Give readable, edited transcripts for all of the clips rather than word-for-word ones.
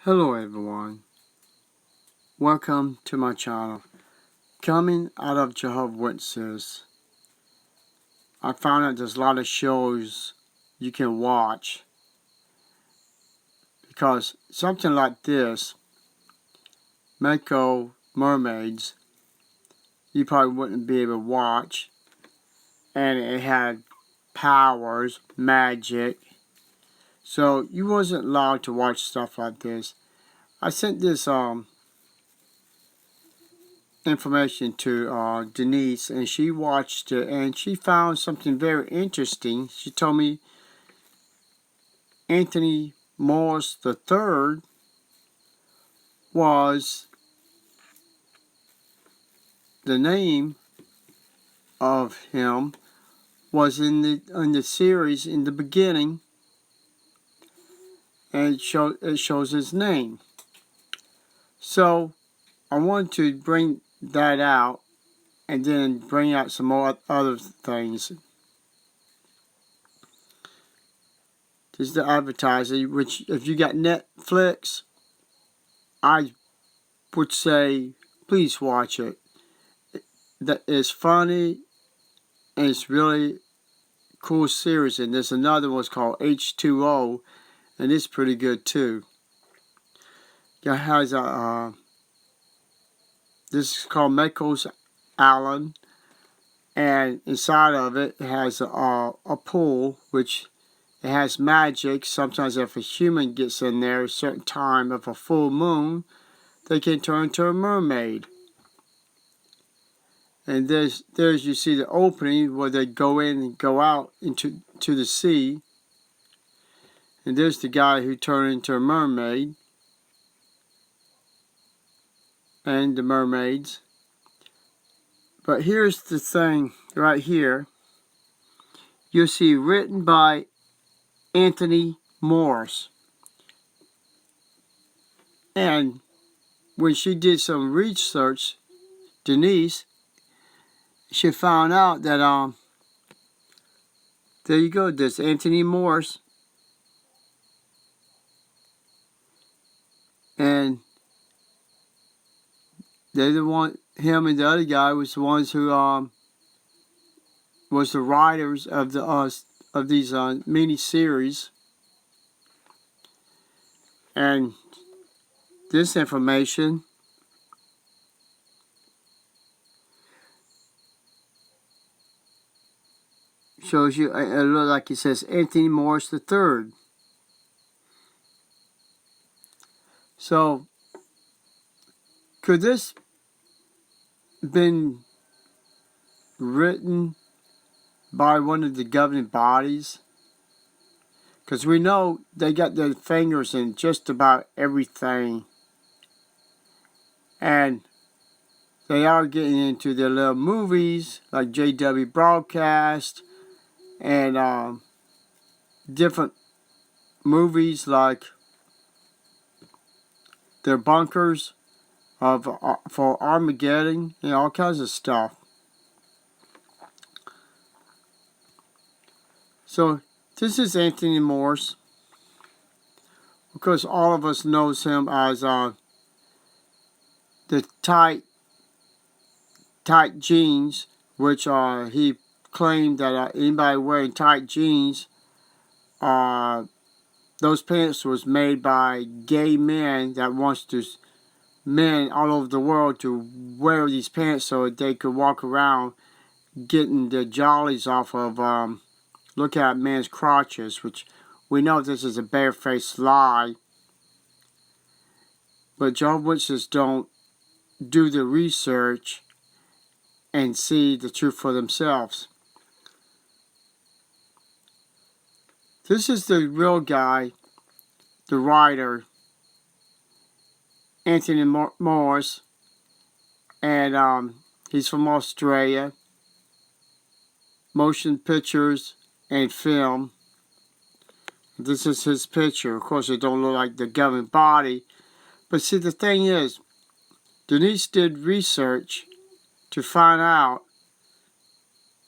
Hello everyone, welcome to my channel. Coming out of Jehovah's Witnesses, I found out there's a lot of shows you can watch because something like this, Mermaids, you probably wouldn't be able to watch, and it had powers, magic, so you wasn't allowed to watch stuff like this. I sent this information to Denise, and she watched it and she found something very interesting. She told me Anthony Morse III was the name of him was in the series in the beginning, and it shows his name. So I wanted to bring that out and then bring out some more other things. This is the advertising, which if you got Netflix, I would say please watch it. That is funny and it's really cool series. And there's another one called H2O, and it's pretty good too. It has a this is called Meco's Island, and inside of it has a pool which it has magic. Sometimes if a human gets in there at a certain time of a full moon, they can turn into a mermaid. And there's you see the opening where they go in and go out into the sea. And there's the guy who turned into a mermaid. And the mermaids. But here's the thing right here. You'll see written by Anthony Morse. And when she did some research, Denise, she found out that there you go, there's Anthony Morse, and they're the one, him and the other guy was the ones who was the writers of these mini series. And this information shows you, it looks like it says Anthony Morse III. So, could this been written by one of the governing bodies? Because we know they got their fingers in just about everything. And they are getting into their little movies, like JW Broadcast, and different movies like their bunkers for Armageddon and all kinds of stuff. So this is Anthony Morse. Of course, all of us knows him as the tight jeans, which he claimed that anybody wearing tight jeans, those pants was made by gay men that wants to men all over the world to wear these pants so they could walk around getting the jollies off of look at men's crotches, which we know this is a barefaced lie. But Jehovah's Witnesses don't do the research and see the truth for themselves. This is the real guy, the writer, Anthony Morse, and he's from Australia, motion pictures and film. This is his picture. Of course, it don't look like the governing body, but see, the thing is, Denise did research to find out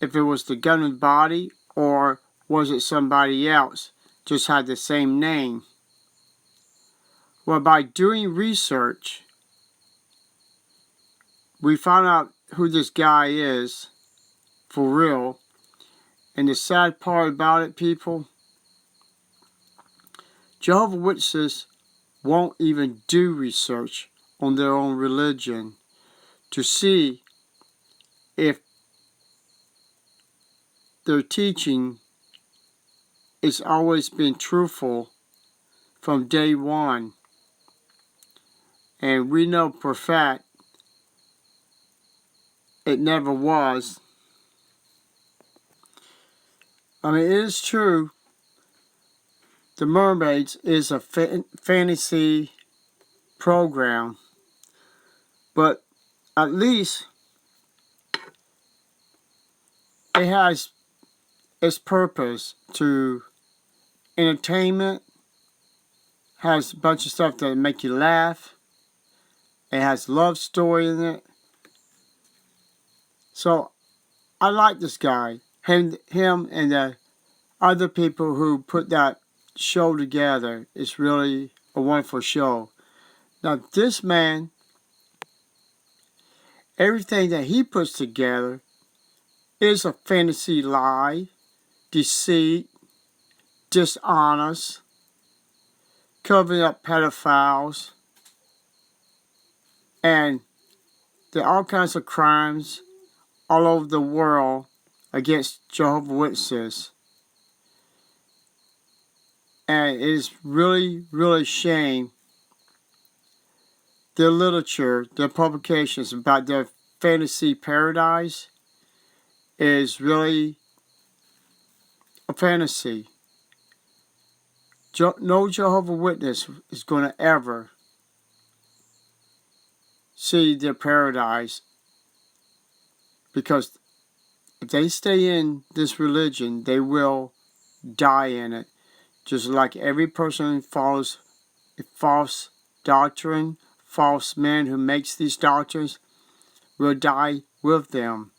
if it was the governing body or was it somebody else, just had the same name. Well, by doing research, we found out who this guy is for real. And the sad part about it, people, Jehovah's Witnesses won't even do research on their own religion to see if their teaching has always been truthful from day one. And we know for a fact it never was. I mean, it is true, the Mermaids is a fantasy program, but at least it has its purpose to entertainment, has a bunch of stuff that make you laugh, it has love story in it. So I like this guy, him and the other people who put that show together. It's really a wonderful show. Now this man, everything that he puts together is a fantasy lie, deceit, dishonest, covering up pedophiles, and there are all kinds of crimes all over the world against Jehovah's Witnesses. And it is really, really a shame their literature, their publications about their fantasy paradise is really a fantasy. No Jehovah's Witness is going to ever see their paradise, because if they stay in this religion, they will die in it. Just like every person who follows a false doctrine, false man who makes these doctrines, will die with them.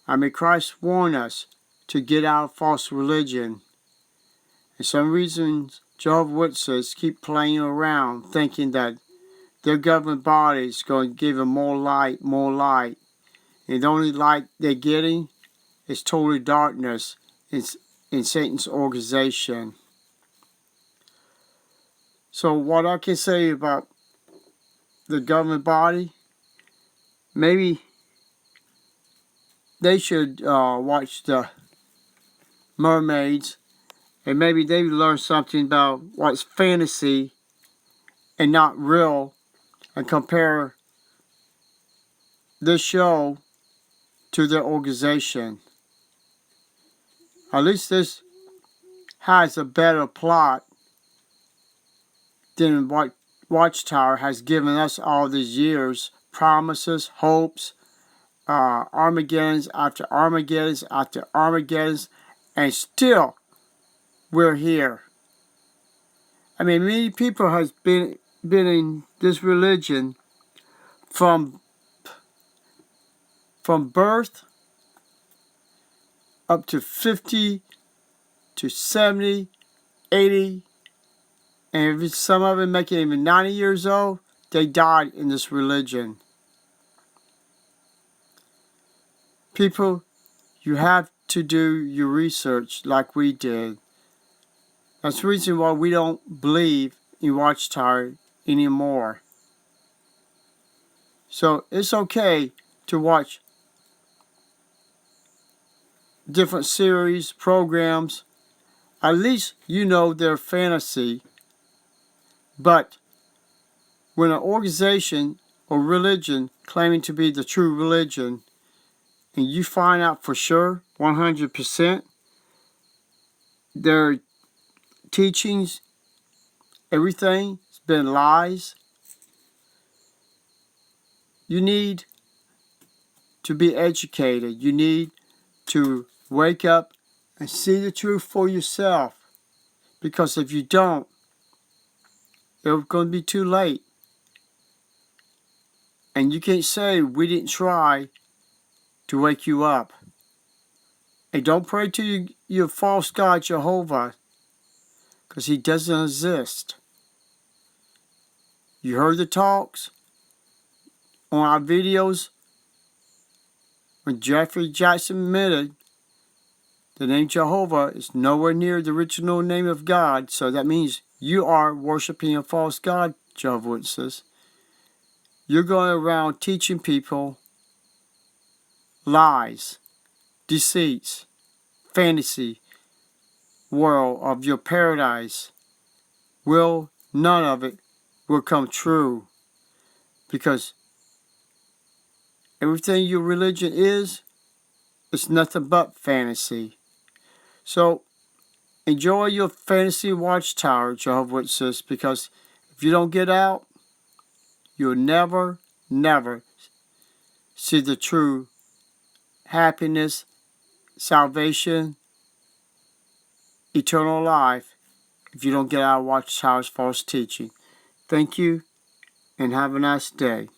I mean, Christ warned us to get out of false religion. And some reasons Jehovah's Witnesses keep playing around thinking that their government body is going to give them more light, more light. And the only light they're getting is total darkness in Satan's organization. So what I can say about the government body, maybe they should watch the Mermaids, and maybe they learn something about what's fantasy and not real, and compare this show to their organization. At least this has a better plot than what Watchtower has given us all these years. Promises, hopes, Armageddons after Armageddons after Armageddons, and still we're here. I mean, many people has been in this religion from birth up to 50 to 70, 80, and if some of them make it even 90 years old, they died in this religion. People, you have to do your research like we did. That's the reason why we don't believe in Watchtower anymore. So it's okay to watch different series, programs. At least you know they're fantasy. But when an organization or religion claiming to be the true religion, and you find out for sure, 100%, their teachings, everything has been lies, you need to be educated. You need to wake up and see the truth for yourself. Because if you don't, it's going to be too late. And you can't say we didn't try to wake you up. And don't pray to your false God Jehovah, because he doesn't exist. You heard the talks on our videos when Jeffrey Jackson admitted the name Jehovah is nowhere near the original name of God, so that means you are worshiping a false God, Jehovah's Witnesses. You're going around teaching people lies, deceits, fantasy world of your paradise. None of it will come true, because everything your religion is nothing but fantasy. So enjoy your fantasy watchtower, Jehovah's Witnesses, because if you don't get out, you'll never, never see the true happiness, salvation, eternal life if you don't get out of Watchtower's false teaching. Thank you, and have a nice day.